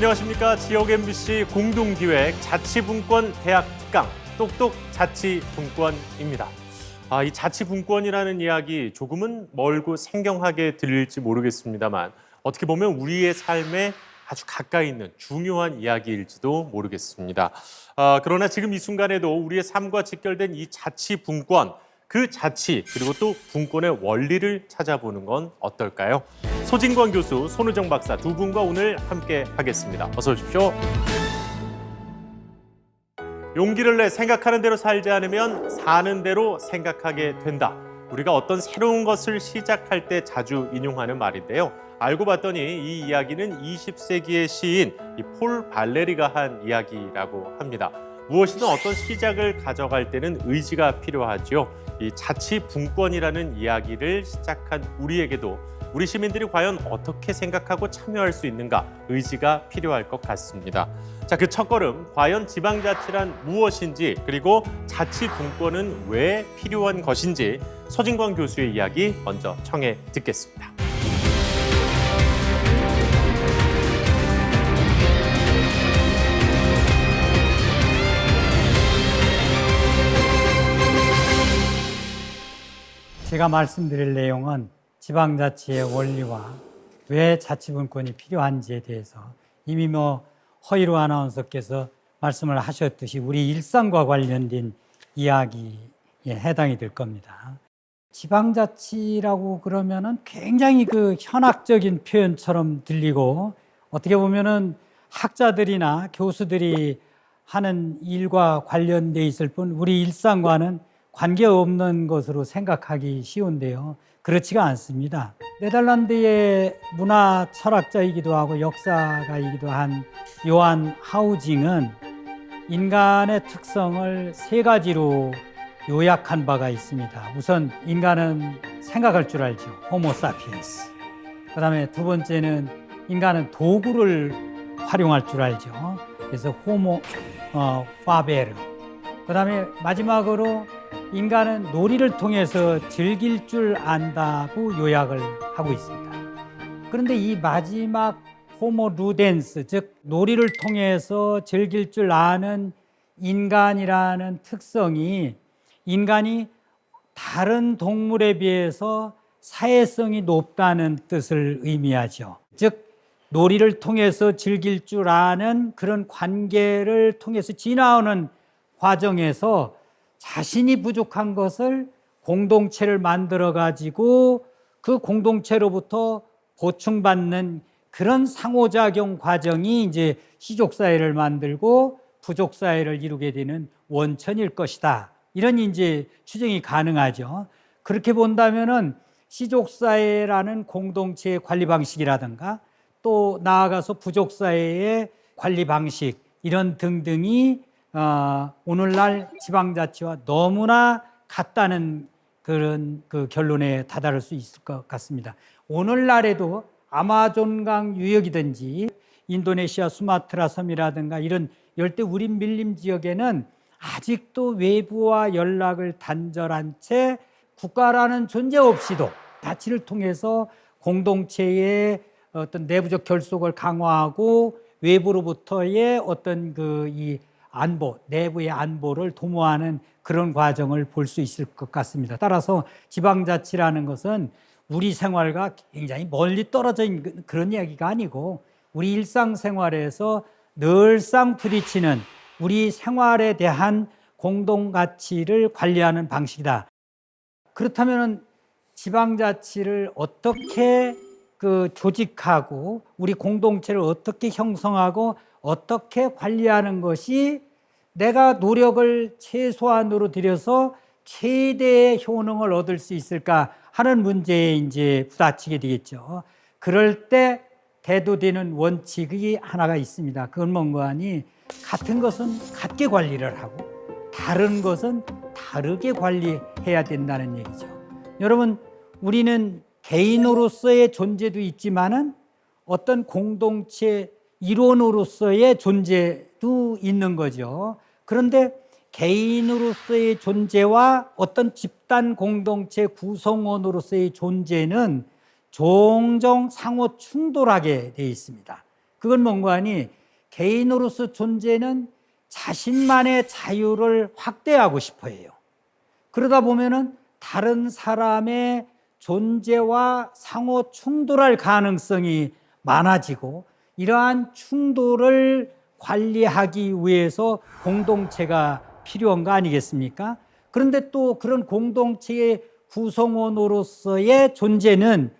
안녕하십니까. 지역 MBC 공동기획 자치분권 대학 특강 똑똑 자치분권입니다. 이 자치분권이라는 이야기 조금은 멀고 생경하게 들릴지 모르겠습니다만 어떻게 보면 우리의 삶에 아주 가까이 있는 중요한 이야기일지도 모르겠습니다. 그러나 지금 이 순간에도 우리의 삶과 직결된 이 자치분권, 그 자치 그리고 또 분권의 원리를 찾아보는 건 어떨까요? 소진권 교수, 손우정 박사 두 분과 오늘 함께 하겠습니다. 어서 오십시오. 용기를 내 생각하는 대로 살지 않으면 사는 대로 생각하게 된다. 우리가 어떤 새로운 것을 시작할 때 자주 인용하는 말인데요. 알고 봤더니 이 이야기는 20세기의 시인 폴 발레리가 한 이야기라고 합니다. 무엇이든 어떤 시작을 가져갈 때는 의지가 필요하죠. 이 자치분권이라는 이야기를 시작한 우리에게도 우리 시민들이 과연 어떻게 생각하고 참여할 수 있는가 의지가 필요할 것 같습니다. 자, 그 첫걸음, 과연 지방자치란 무엇인지 그리고 자치분권은 왜 필요한 것인지 서진권 교수의 이야기 먼저 청해 듣겠습니다. 제가 말씀드릴 내용은 지방자치의 원리와 왜 자치분권이 필요한지에 대해서 이미 허일우 아나운서께서 말씀을 하셨듯이 우리 일상과 관련된 이야기에 해당이 될 겁니다. 지방자치라고 그러면은 굉장히 현학적인 표현처럼 들리고 어떻게 보면은 학자들이나 교수들이 하는 일과 관련돼 있을 뿐 우리 일상과는 관계없는 것으로 생각하기 쉬운데요. 그렇지가 않습니다. 네덜란드의 문화 철학자이기도 하고 역사가이기도 한 요한 하우징은 인간의 특성을 세 가지로 요약한 바가 있습니다. 우선 인간은 생각할 줄 알죠. 호모 사피엔스. 그다음에 두 번째는 인간은 도구를 활용할 줄 알죠. 그래서 호모 파베르. 그다음에 마지막으로 인간은 놀이를 통해서 즐길 줄 안다고 요약을 하고 있습니다. 그런데 이 마지막 호모 루덴스, 즉 놀이를 통해서 즐길 줄 아는 인간이라는 특성이 인간이 다른 동물에 비해서 사회성이 높다는 뜻을 의미하죠. 즉 놀이를 통해서 즐길 줄 아는 그런 관계를 통해서 지나오는 과정에서 자신이 부족한 것을 공동체를 만들어 가지고 그 공동체로부터 보충받는 그런 상호작용 과정이 이제 시족사회를 만들고 부족사회를 이루게 되는 원천일 것이다. 이런 이제 추정이 가능하죠. 그렇게 본다면은 시족사회라는 공동체의 관리 방식이라든가 또 나아가서 부족사회의 관리 방식 이런 등등이 오늘날 지방자치와 너무나 같다는 그런 결론에 다다를 수 있을 것 같습니다. 오늘날에도 아마존강 유역이든지 인도네시아 수마트라 섬이라든가 이런 열대 우림 밀림 지역에는 아직도 외부와 연락을 단절한 채 국가라는 존재 없이도 자치를 통해서 공동체의 어떤 내부적 결속을 강화하고 외부로부터의 어떤 이 안보, 내부의 안보를 도모하는 그런 과정을 볼 수 있을 것 같습니다. 따라서 지방자치라는 것은 우리 생활과 굉장히 멀리 떨어져 있는 그런 이야기가 아니고 우리 일상생활에서 늘상 부딪히는 우리 생활에 대한 공동가치를 관리하는 방식이다. 그렇다면 지방자치를 어떻게 조직하고 우리 공동체를 어떻게 형성하고 어떻게 관리하는 것이 내가 노력을 최소한으로 들여서 최대의 효능을 얻을 수 있을까 하는 문제에 이제 부딪히게 되겠죠. 그럴 때 대두되는 원칙이 하나가 있습니다. 그건 뭔가 하니 같은 것은 같게 관리를 하고 다른 것은 다르게 관리해야 된다는 얘기죠. 여러분, 우리는 개인으로서의 존재도 있지만은 어떤 공동체 일원으로서의 존재도 있는 거죠. 그런데 개인으로서의 존재와 어떤 집단 공동체 구성원으로서의 존재는 종종 상호 충돌하게 되어 있습니다. 그건 뭔가 하니 개인으로서 존재는 자신만의 자유를 확대하고 싶어 해요. 그러다 보면은 다른 사람의 존재와 상호 충돌할 가능성이 많아지고 이러한 충돌을 관리하기 위해서 공동체가 필요한 거 아니겠습니까? 그런데 또 그런 공동체의 구성원으로서의 존재는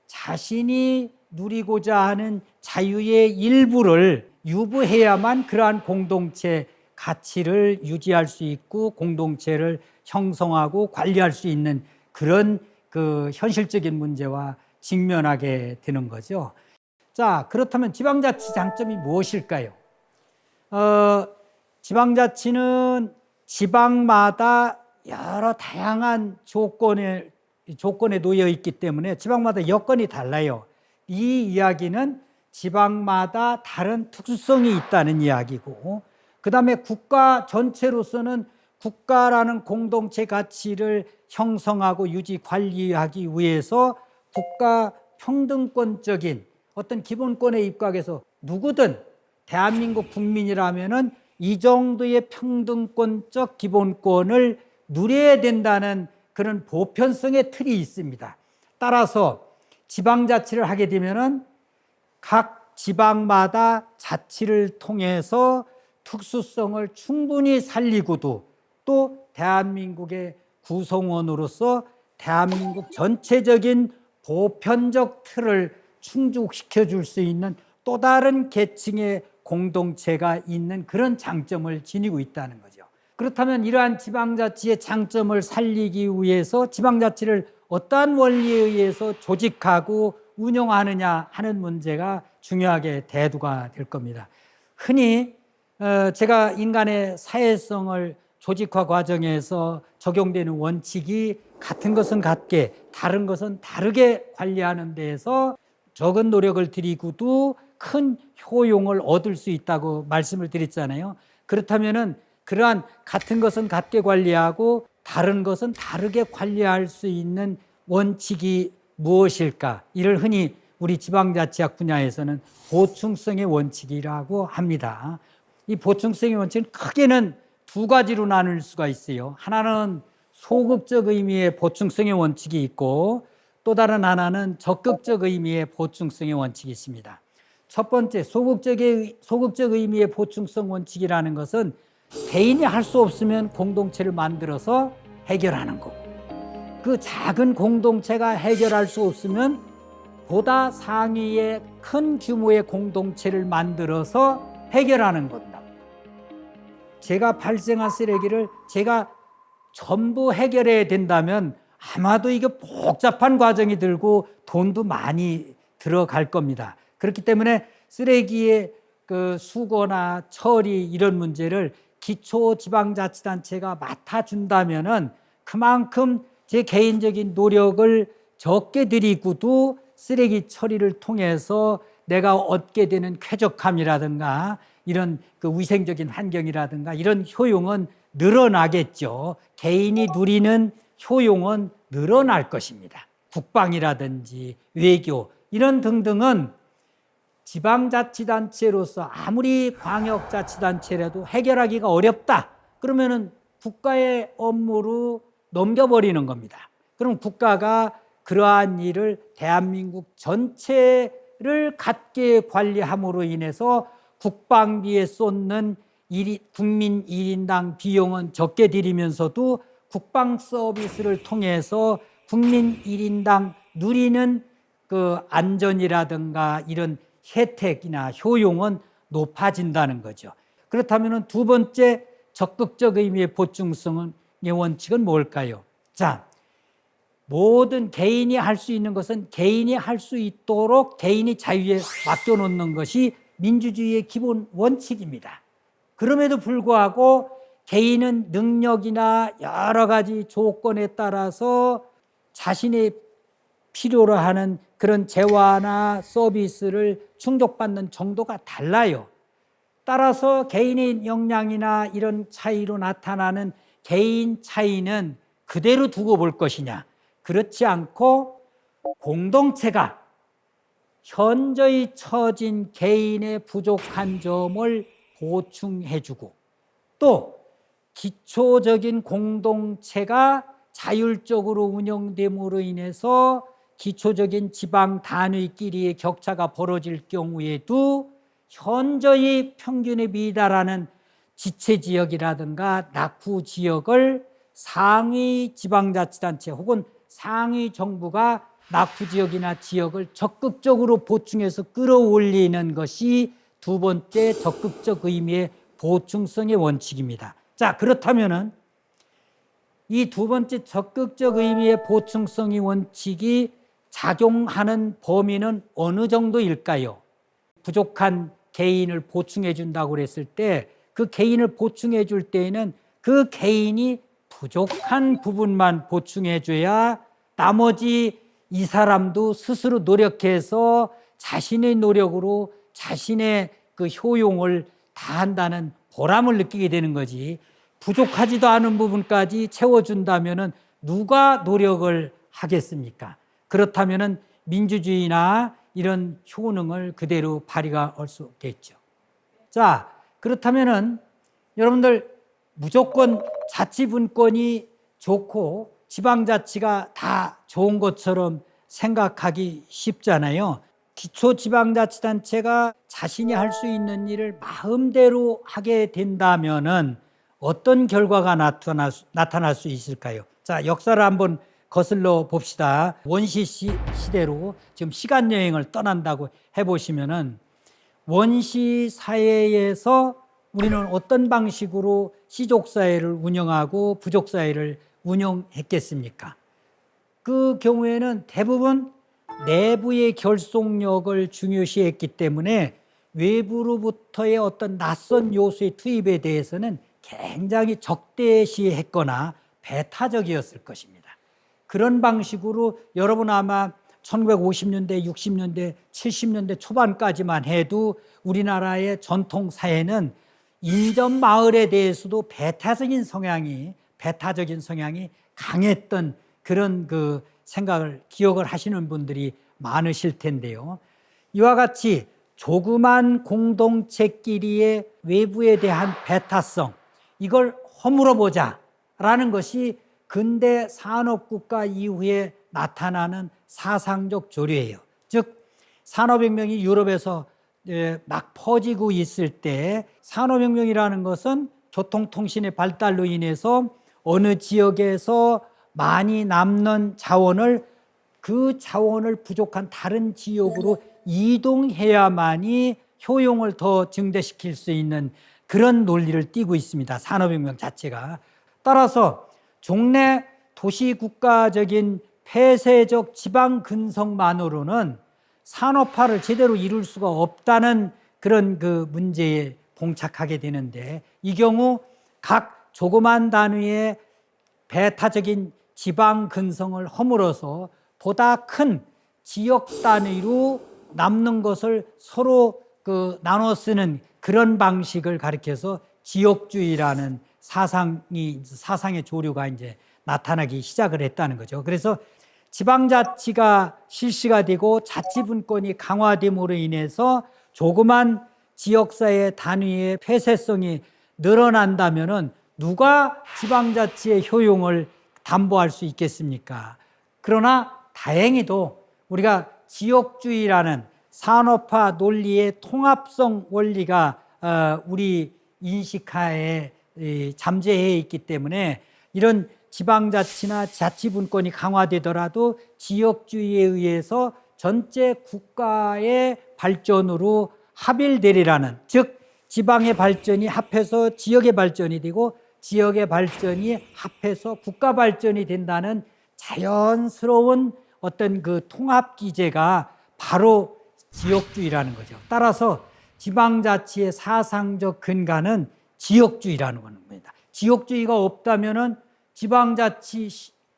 자신이 누리고자 하는 자유의 일부를 유보해야만 그러한 공동체 가치를 유지할 수 있고 공동체를 형성하고 관리할 수 있는 그런 그 현실적인 문제와 직면하게 되는 거죠. 자, 그렇다면 지방자치 장점이 무엇일까요? 지방자치는 지방마다 여러 다양한 조건에 놓여 있기 때문에 지방마다 여건이 달라요. 이 이야기는 지방마다 다른 특수성이 있다는 이야기고, 그 다음에 국가 전체로서는 국가라는 공동체 가치를 형성하고 유지 관리하기 위해서 국가 평등권적인 어떤 기본권에 입각해서 누구든 대한민국 국민이라면은 이 정도의 평등권적 기본권을 누려야 된다는 그런 보편성의 틀이 있습니다. 따라서 지방자치를 하게 되면은 각 지방마다 자치를 통해서 특수성을 충분히 살리고도 또 대한민국의 구성원으로서 대한민국 전체적인 보편적 틀을 충족시켜 줄 수 있는 또 다른 계층의 공동체가 있는 그런 장점을 지니고 있다는 거죠. 그렇다면 이러한 지방자치의 장점을 살리기 위해서 지방자치를 어떠한 원리에 의해서 조직하고 운영하느냐 하는 문제가 중요하게 대두가 될 겁니다. 흔히 제가 인간의 사회성을 조직화 과정에서 적용되는 원칙이 같은 것은 같게, 다른 것은 다르게 관리하는 데에서 적은 노력을 들이고도 큰 효용을 얻을 수 있다고 말씀을 드렸잖아요. 그렇다면은 그러한 같은 것은 같게 관리하고 다른 것은 다르게 관리할 수 있는 원칙이 무엇일까? 이를 흔히 우리 지방자치학 분야에서는 보충성의 원칙이라고 합니다. 이 보충성의 원칙은 크게는 두 가지로 나눌 수가 있어요. 하나는 소극적 의미의 보충성의 원칙이 있고 또 다른 하나는 적극적 의미의 보충성의 원칙이 있습니다. 첫 번째, 소극적 의미의 보충성 원칙이라는 것은 개인이 할 수 없으면 공동체를 만들어서 해결하는 거고, 그 작은 공동체가 해결할 수 없으면 보다 상위의 큰 규모의 공동체를 만들어서 해결하는 겁니다. 제가 발생한 쓰레기를 제가 전부 해결해야 된다면 아마도 이게 복잡한 과정이 들고 돈도 많이 들어갈 겁니다. 그렇기 때문에 쓰레기의 그 수거나 처리 이런 문제를 기초지방자치단체가 맡아준다면은 그만큼 제 개인적인 노력을 적게 들이고도 쓰레기 처리를 통해서 내가 얻게 되는 쾌적함이라든가 이런 그 위생적인 환경이라든가 이런 효용은 늘어나겠죠. 개인이 누리는 효용은 늘어날 것입니다. 국방이라든지 외교 이런 등등은 지방자치단체로서 아무리 광역자치단체라도 해결하기가 어렵다. 그러면은 국가의 업무로 넘겨버리는 겁니다. 그럼 국가가 그러한 일을 대한민국 전체를 갖게 관리함으로 인해서 국방비에 쏟는 국민 1인당 비용은 적게 들이면서도 국방 서비스를 통해서 국민 1인당 누리는 그 안전이라든가 이런 혜택이나 효용은 높아진다는 거죠. 그렇다면 두 번째 적극적 의미의 보충성의 원칙은 뭘까요? 자, 모든 개인이 할 수 있는 것은 개인이 할 수 있도록 개인이 자유에 맡겨놓는 것이 민주주의의 기본 원칙입니다. 그럼에도 불구하고 개인은 능력이나 여러 가지 조건에 따라서 자신의 필요로 하는 그런 재화나 서비스를 충족받는 정도가 달라요. 따라서 개인의 역량이나 이런 차이로 나타나는 개인 차이는 그대로 두고 볼 것이냐, 그렇지 않고 공동체가 현저히 처진 개인의 부족한 점을 보충해주고 또 기초적인 공동체가 자율적으로 운영됨으로 인해서 기초적인 지방 단위끼리의 격차가 벌어질 경우에도 현저히 평균에 미달하는 지체지역이라든가 낙후 지역을 상위 지방자치단체 혹은 상위 정부가 낙후 지역이나 지역을 적극적으로 보충해서 끌어올리는 것이 두 번째 적극적 의미의 보충성의 원칙입니다. 자, 그렇다면은 이 두 번째 적극적 의미의 보충성의 원칙이 작용하는 범위는 어느 정도일까요? 부족한 개인을 보충해 준다고 그랬을 때 그 개인을 보충해 줄 때에는 그 개인이 부족한 부분만 보충해 줘야 나머지 이 사람도 스스로 노력해서 자신의 노력으로 자신의 그 효용을 다한다는 보람을 느끼게 되는 거지. 부족하지도 않은 부분까지 채워준다면은 누가 노력을 하겠습니까? 그렇다면은 민주주의나 이런 효능을 그대로 발휘가 할 수 없겠죠. 자, 그렇다면은 여러분들 무조건 자치분권이 좋고 지방자치가 다 좋은 것처럼 생각하기 쉽잖아요. 기초지방자치단체가 자신이 할 수 있는 일을 마음대로 하게 된다면은 어떤 결과가 나타날 수 있을까요? 자, 역사를 한번 거슬러 봅시다. 원시 시대로 지금 시간 여행을 떠난다고 해보시면은 원시 사회에서 우리는 어떤 방식으로 시족사회를 운영하고 부족사회를 운영했겠습니까? 그 경우에는 대부분 내부의 결속력을 중요시했기 때문에 외부로부터의 어떤 낯선 요소의 투입에 대해서는 굉장히 적대시했거나 배타적이었을 것입니다. 그런 방식으로 여러분 아마 1950년대, 60년대, 70년대 초반까지만 해도 우리나라의 전통 사회는 인접 마을에 대해서도 배타적인 성향이 강했던 그런 그 생각을 기억을 하시는 분들이 많으실 텐데요. 이와 같이 조그만 공동체끼리의 외부에 대한 배타성, 이걸 허물어 보자라는 것이 근대 산업국가 이후에 나타나는 사상적 조류예요. 즉 산업혁명이 유럽에서 막 퍼지고 있을 때 산업혁명이라는 것은 교통통신의 발달로 인해서 어느 지역에서 많이 남는 자원을 그 자원을 부족한 다른 지역으로 이동해야만이 효용을 더 증대시킬 수 있는 그런 논리를 띠고 있습니다. 산업혁명 자체가. 따라서 종래 도시국가적인 폐쇄적 지방 근성만으로는 산업화를 제대로 이룰 수가 없다는 그런 그 문제에 봉착하게 되는데, 이 경우 각 조그만 단위의 배타적인 지방 근성을 허물어서 보다 큰 지역 단위로 남는 것을 서로 나눠 쓰는 그런 방식을 가리켜서 지역주의라는 사상의 조류가 이제 나타나기 시작을 했다는 거죠. 그래서 지방자치가 실시가 되고 자치분권이 강화됨으로 인해서 조그만 지역사회 단위의 폐쇄성이 늘어난다면은 누가 지방자치의 효용을 담보할 수 있겠습니까? 그러나 다행히도 우리가 지역주의라는 산업화 논리의 통합성 원리가 우리 인식하에 잠재해 있기 때문에 이런 지방자치나 자치분권이 강화되더라도 지역주의에 의해서 전체 국가의 발전으로 합일되리라는, 즉 지방의 발전이 합해서 지역의 발전이 되고 지역의 발전이 합해서 국가 발전이 된다는 자연스러운 어떤 그 통합 기제가 바로 지역주의라는 거죠. 따라서 지방자치의 사상적 근간은 지역주의라는 겁니다. 지역주의가 없다면은 지방자치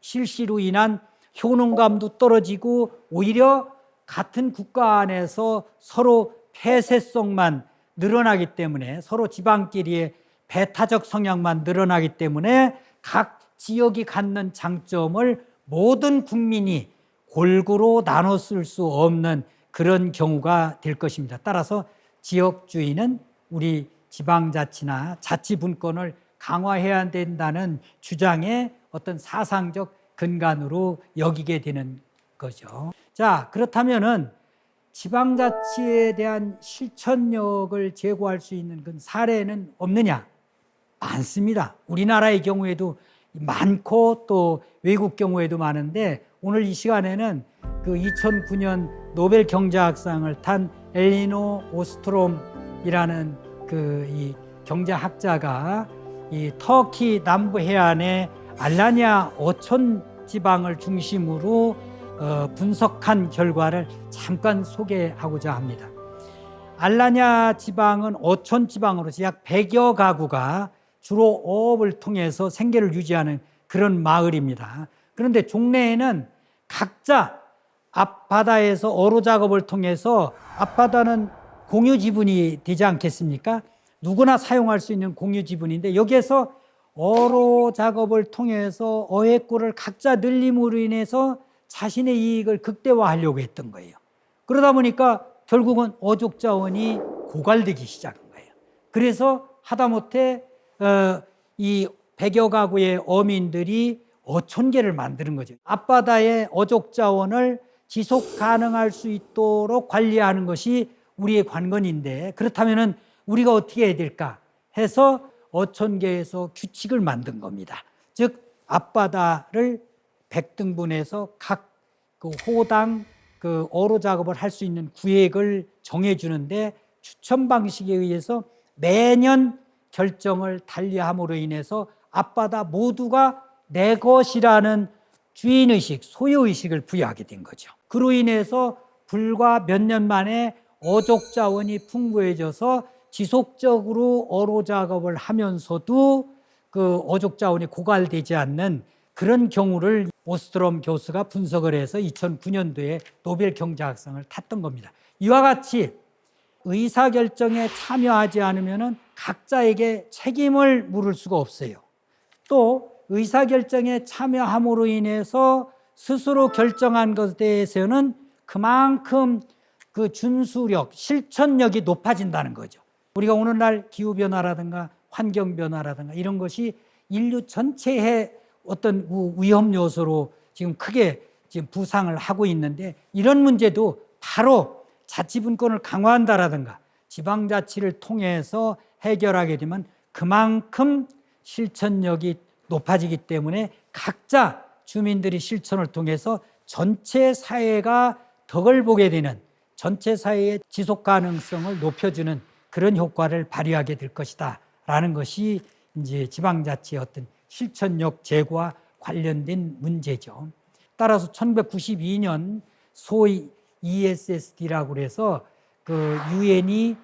실시로 인한 효능감도 떨어지고 오히려 같은 국가 안에서 서로 폐쇄성만 늘어나기 때문에, 서로 지방끼리의 배타적 성향만 늘어나기 때문에 각 지역이 갖는 장점을 모든 국민이 골고루 나눠 쓸 수 없는 그런 경우가 될 것입니다. 따라서 지역주의는 우리 지방자치나 자치분권을 강화해야 된다는 주장의 어떤 사상적 근간으로 여기게 되는 거죠. 자, 그렇다면은 지방자치에 대한 실천력을 제고할 수 있는 그 사례는 없느냐? 많습니다. 우리나라의 경우에도 많고 또 외국 경우에도 많은데, 오늘 이 시간에는 그 2009년 노벨 경제학상을 탄 엘리노 오스트롬이라는 그 이 경제학자가 이 터키 남부 해안의 알라니아 어촌 지방을 중심으로 분석한 결과를 잠깐 소개하고자 합니다. 알라니아 지방은 어촌 지방으로서 약 100여 가구가 주로 어업을 통해서 생계를 유지하는 그런 마을입니다. 그런데 종래에는 각자 앞바다에서 어로 작업을 통해서, 앞바다는 공유 지분이 되지 않겠습니까? 누구나 사용할 수 있는 공유 지분인데, 여기에서 어로 작업을 통해서 어획고를 각자 늘림으로 인해서 자신의 이익을 극대화하려고 했던 거예요. 그러다 보니까 결국은 어족 자원이 고갈되기 시작한 거예요. 그래서 하다못해 이 100여 가구의 어민들이 어촌계를 만드는 거죠. 앞바다의 어족 자원을 지속 가능할 수 있도록 관리하는 것이 우리의 관건인데, 그렇다면 우리가 어떻게 해야 될까 해서 어촌계에서 규칙을 만든 겁니다. 즉 앞바다를 100등분해서 각 그 호당 그 어로 작업을 할 수 있는 구획을 정해주는데, 추천 방식에 의해서 매년 결정을 달리함으로 인해서 앞바다 모두가 내 것이라는 주인의식, 소유의식을 부여하게 된 거죠. 그로 인해서 불과 몇 년 만에 어족 자원이 풍부해져서 지속적으로 어로 작업을 하면서도 그 어족 자원이 고갈되지 않는 그런 경우를 오스트롬 교수가 분석을 해서 2009년도에 노벨 경제학상을 탔던 겁니다. 이와 같이 의사결정에 참여하지 않으면 각자에게 책임을 물을 수가 없어요. 또 의사결정에 참여함으로 인해서 스스로 결정한 것에 대해서는 그만큼 그 준수력, 실천력이 높아진다는 거죠. 우리가 오늘날 기후변화라든가 환경변화라든가 이런 것이 인류 전체의 어떤 위험 요소로 지금 크게 지금 부상을 하고 있는데, 이런 문제도 바로 자치분권을 강화한다라든가 지방자치를 통해서 해결하게 되면 그만큼 실천력이 높아지기 때문에 각자 주민들이 실천을 통해서 전체 사회가 덕을 보게 되는, 전체 사회의 지속 가능성을 높여주는 그런 효과를 발휘하게 될 것이다 라는 것이 이제 지방자치의 어떤 실천력 제고와 관련된 문제죠. 따라서 1992년 소위 ESSD라고 해서 그 유엔이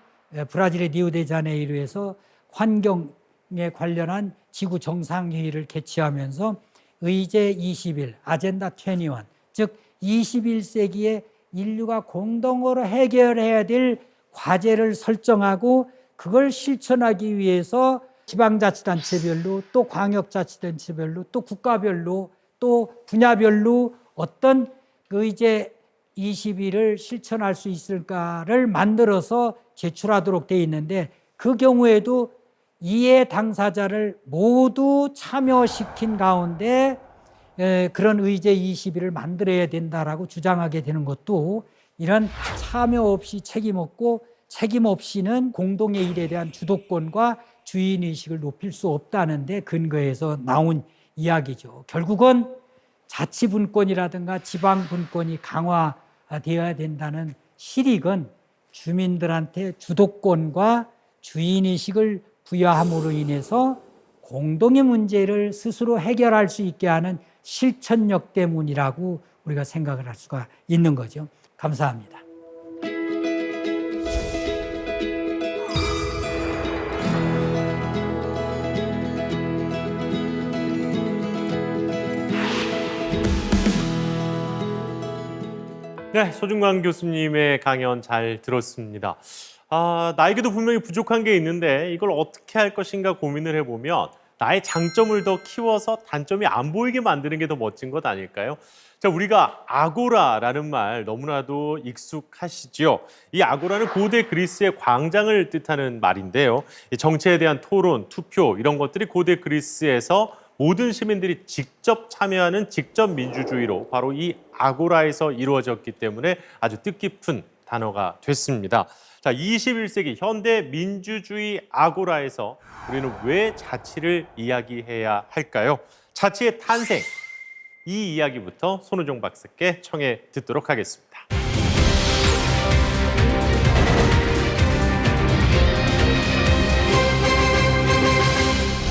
브라질의 리우데자네이루에서 환경에 관련한 지구 정상회의를 개최하면서 의제 21, 아젠다 21, 즉 21세기에 인류가 공동으로 해결해야 될 과제를 설정하고 그걸 실천하기 위해서 지방자치단체별로 또 광역자치단체별로 또 국가별로 또 분야별로 어떤 의제 21을 실천할 수 있을까를 만들어서 제출하도록 되어 있는데, 그 경우에도 이해 당사자를 모두 참여시킨 가운데 그런 의제 21을 만들어야 된다라고 주장하게 되는 것도, 이런 참여 없이 책임 없고 책임 없이는 공동의 일에 대한 주도권과 주인의식을 높일 수 없다는 데 근거해서 나온 이야기죠. 결국은 자치분권이라든가 지방분권이 강화되어야 된다는 실익은 주민들한테 주도권과 주인의식을 부여함으로 인해서 공동의 문제를 스스로 해결할 수 있게 하는 실천력 때문이라고 우리가 생각을 할 수가 있는 거죠. 감사합니다. 네, 소중관 교수님의 강연 잘 들었습니다. 나에게도 분명히 부족한 게 있는데 이걸 어떻게 할 것인가 고민을 해보면 나의 장점을 더 키워서 단점이 안 보이게 만드는 게 더 멋진 것 아닐까요? 자, 우리가 아고라라는 말 너무나도 익숙하시죠? 이 아고라는 고대 그리스의 광장을 뜻하는 말인데요. 이 정치에 대한 토론, 투표 이런 것들이 고대 그리스에서 모든 시민들이 직접 참여하는 직접 민주주의로 바로 이 아고라에서 이루어졌기 때문에 아주 뜻깊은 단어가 됐습니다. 자, 21세기 현대 민주주의 아고라에서 우리는 왜 자치를 이야기해야 할까요? 자치의 탄생, 이 이야기부터 손우종 박사께 청해 듣도록 하겠습니다.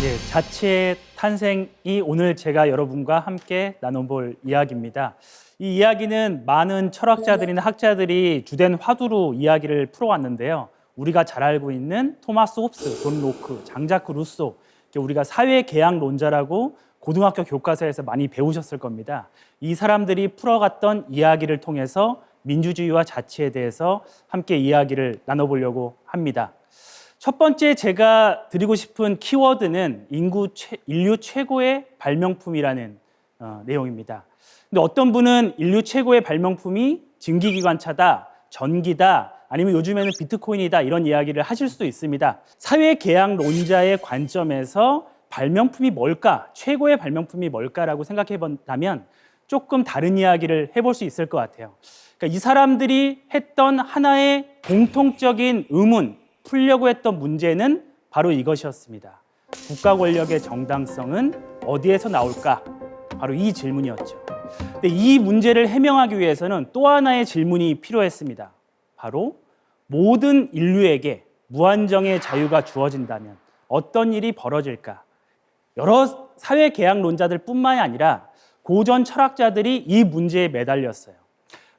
예, 자치의 탄생이 오늘 제가 여러분과 함께 나눠볼 이야기입니다. 이 이야기는 많은 철학자들이나 학자들이 주된 화두로 이야기를 풀어왔는데요. 우리가 잘 알고 있는 토마스 홉스, 존 로크, 장자크 루소, 우리가 사회계약론자라고 고등학교 교과서에서 많이 배우셨을 겁니다. 이 사람들이 풀어갔던 이야기를 통해서 민주주의와 자치에 대해서 함께 이야기를 나눠보려고 합니다. 첫 번째 제가 드리고 싶은 키워드는 인류 최고의 발명품이라는 내용입니다. 근데 어떤 분은 인류 최고의 발명품이 증기기관차다, 전기다, 아니면 요즘에는 비트코인이다 이런 이야기를 하실 수도 있습니다. 사회계약론자의 관점에서 발명품이 뭘까, 최고의 발명품이 뭘까라고 생각해 본다면 조금 다른 이야기를 해볼 수 있을 것 같아요. 그러니까 이 사람들이 했던 하나의 공통적인 의문, 풀려고 했던 문제는 바로 이것이었습니다. 국가 권력의 정당성은 어디에서 나올까? 바로 이 질문이었죠. 근데 이 문제를 해명하기 위해서는 또 하나의 질문이 필요했습니다. 바로 모든 인류에게 무한정의 자유가 주어진다면 어떤 일이 벌어질까? 여러 사회계약론자들 뿐만이 아니라 고전 철학자들이 이 문제에 매달렸어요.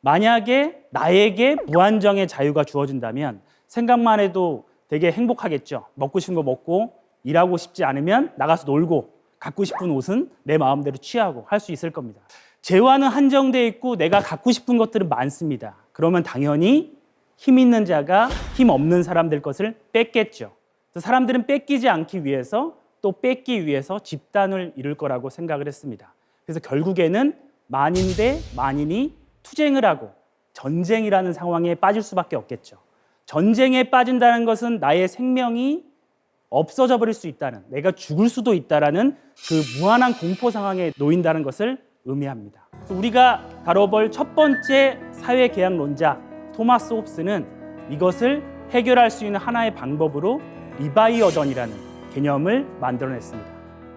만약에 나에게 무한정의 자유가 주어진다면 생각만 해도 되게 행복하겠죠. 먹고 싶은 거 먹고, 일하고 싶지 않으면 나가서 놀고, 갖고 싶은 옷은 내 마음대로 취하고 할 수 있을 겁니다. 재화는 한정되어 있고 내가 갖고 싶은 것들은 많습니다. 그러면 당연히 힘 있는 자가 힘 없는 사람들 것을 뺏겠죠. 그래서 사람들은 뺏기지 않기 위해서 또 뺏기 위해서 집단을 이룰 거라고 생각을 했습니다. 그래서 결국에는 만인 대 만인이 투쟁을 하고 전쟁이라는 상황에 빠질 수밖에 없겠죠. 전쟁에 빠진다는 것은 나의 생명이 없어져 버릴 수 있다는, 내가 죽을 수도 있다라는 그 무한한 공포 상황에 놓인다는 것을 의미합니다. 우리가 다뤄볼 첫 번째 사회계약론자 토마스 홉스는 이것을 해결할 수 있는 하나의 방법으로 리바이어던이라는 개념을 만들어냈습니다.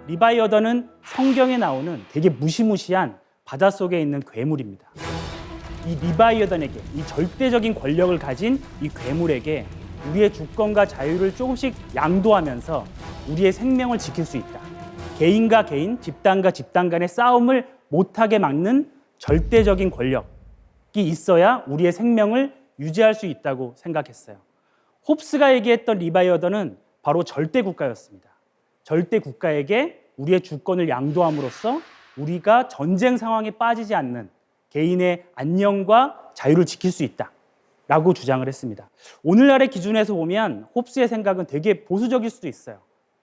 리바이어던은 성경에 나오는 되게 무시무시한 바닷속에 있는 괴물입니다. 이 리바이어던에게, 이 절대적인 권력을 가진 이 괴물에게 우리의 주권과 자유를 조금씩 양도하면서 우리의 생명을 지킬 수 있다. 개인과 개인, 집단과 집단 간의 싸움을 못하게 막는 절대적인 권력이 있어야 우리의 생명을 유지할 수 있다고 생각했어요. 홉스가 얘기했던 리바이어던은 바로 절대 국가였습니다. 절대 국가에게 우리의 주권을 양도함으로써 우리가 전쟁 상황에 빠지지 않는 개인의 안녕과 자유를 지킬 수 있다라고 주장을 했습니다. 오늘날의 기준에서 보면 홉스의 생각은 되게 보수적일 수도 있어요.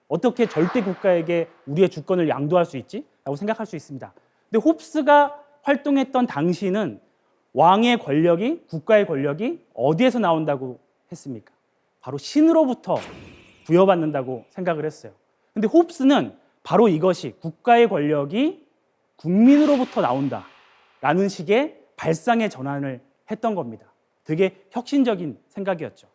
어떻게 절대 국가에게 우리의 주권을 양도할 수 있지? 라고 생각할 수 있습니다. 근데 홉스가 활동했던 당시는 왕의 권력이, 국가의 권력이 어디에서 나온다고 했습니까? 바로 신으로부터 부여받는다고 생각을 했어요. 근데 홉스는 바로 이것이 국가의 권력이 국민으로부터 나온다라는 식의 발상의 전환을 했던 겁니다. 되게 혁신적인 생각이었죠.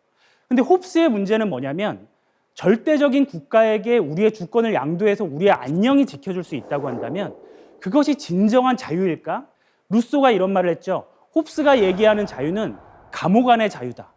근데 홉스의 문제는 뭐냐면 절대적인 국가에게 우리의 주권을 양도해서 우리의 안녕이 지켜줄 수 있다고 한다면 그것이 진정한 자유일까? 루소가 이런 말을 했죠. 홉스가 얘기하는 자유는 감옥 안의 자유다.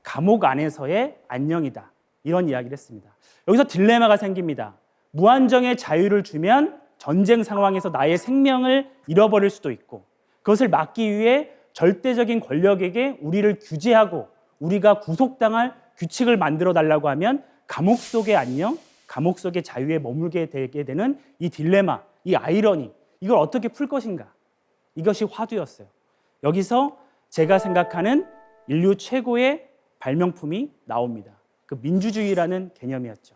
감옥 안에서의 안녕이다. 이런 이야기를 했습니다. 여기서 딜레마가 생깁니다. 무한정의 자유를 주면 전쟁 상황에서 나의 생명을 잃어버릴 수도 있고 그것을 막기 위해 절대적인 권력에게 우리를 규제하고 우리가 구속당할 규칙을 만들어 달라고 하면 감옥 속의 안녕, 감옥 속의 자유에 머물게 되게 되는 이 딜레마, 이 아이러니, 이걸 어떻게 풀 것인가? 이것이 화두였어요. 여기서 제가 생각하는 인류 최고의 발명품이 나옵니다. 그 민주주의라는 개념이었죠.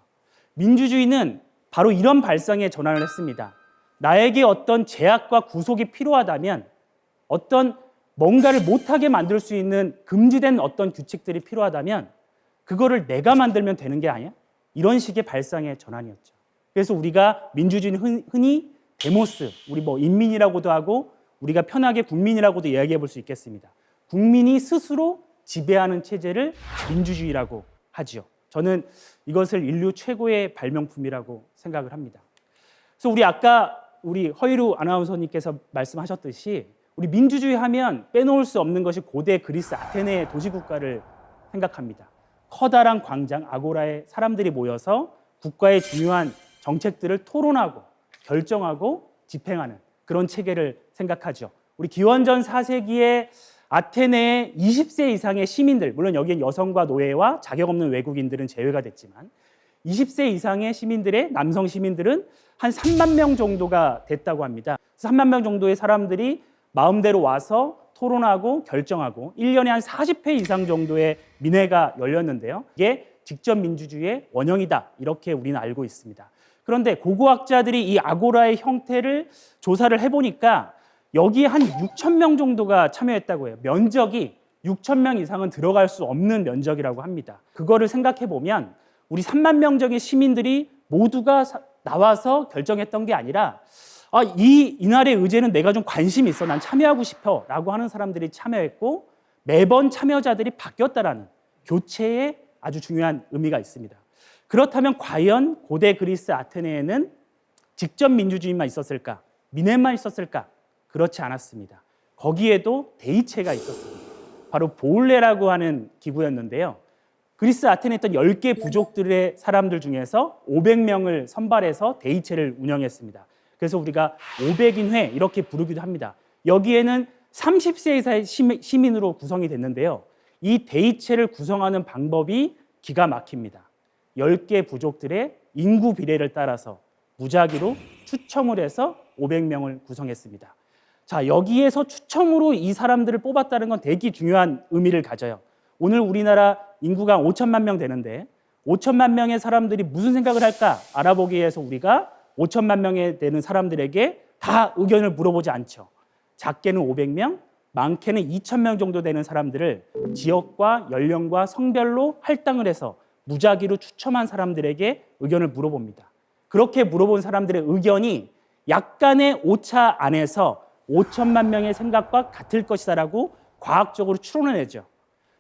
민주주의는 바로 이런 발상의 전환을 했습니다. 나에게 어떤 제약과 구속이 필요하다면 어떤 뭔가를 못하게 만들 수 있는 금지된 어떤 규칙들이 필요하다면 그거를 내가 만들면 되는 게 아니야? 이런 식의 발상의 전환이었죠. 그래서 우리가 민주주의는 흔히 데모스, 우리 뭐 인민이라고도 하고 우리가 편하게 국민이라고도 이야기해 볼 수 있겠습니다. 국민이 스스로 지배하는 체제를 민주주의라고 하죠. 저는 이것을 인류 최고의 발명품이라고 생각을 합니다. 그래서 우리 허이루 아나운서님께서 말씀하셨듯이 우리 민주주의 하면 빼놓을 수 없는 것이 고대 그리스 아테네의 도시국가를 생각합니다. 커다란 광장 아고라에 사람들이 모여서 국가의 중요한 정책들을 토론하고 결정하고 집행하는 그런 체계를 생각하죠. 우리 기원전 4세기에 아테네의 20세 이상의 시민들, 물론 여기엔 여성과 노예와 자격 없는 외국인들은 제외가 됐지만 20세 이상의 시민들의 남성 시민들은 한 3만 명 정도가 됐다고 합니다. 3만 명 정도의 사람들이 마음대로 와서 토론하고 결정하고 1년에 한 40회 이상 정도의 민회가 열렸는데요. 이게 직접 민주주의의 원형이다. 이렇게 우리는 알고 있습니다. 그런데 고고학자들이 이 아고라의 형태를 조사를 해보니까 여기에 한 6천 명 정도가 참여했다고 해요. 면적이 6천 명 이상은 들어갈 수 없는 면적이라고 합니다. 그거를 생각해 보면 우리 3만 명적인 시민들이 모두가 나와서 결정했던 게 아니라 이날의 의제는 내가 좀 관심이 있어, 난 참여하고 싶어 라고 하는 사람들이 참여했고 매번 참여자들이 바뀌었다라는 교체에 아주 중요한 의미가 있습니다. 그렇다면 과연 고대 그리스 아테네에는 직접 민주주의만 있었을까? 민회만 있었을까? 그렇지 않았습니다. 거기에도 대의체가 있었습니다. 바로 보울레라고 하는 기구였는데요. 그리스 아테네에 있던 10개 부족들의 사람들 중에서 500명을 선발해서 대의체를 운영했습니다. 그래서 우리가 500인회 이렇게 부르기도 합니다. 여기에는 30세 이사의 시민으로 구성이 됐는데요. 이 대의체를 구성하는 방법이 기가 막힙니다. 10개 부족들의 인구 비례를 따라서 무작위로 추첨을 해서 500명을 구성했습니다. 자, 여기에서 추첨으로 이 사람들을 뽑았다는 건 되게 중요한 의미를 가져요. 오늘 우리나라 인구가 5천만 명 되는데 5천만 명의 사람들이 무슨 생각을 할까 알아보기 위해서 우리가 5천만 명에 되는 사람들에게 다 의견을 물어보지 않죠. 작게는 500명, 많게는 2,000명 정도 되는 사람들을 지역과 연령과 성별로 할당을 해서 무작위로 추첨한 사람들에게 의견을 물어봅니다. 그렇게 물어본 사람들의 의견이 약간의 오차 안에서 5천만 명의 생각과 같을 것이다라고 과학적으로 추론해내죠.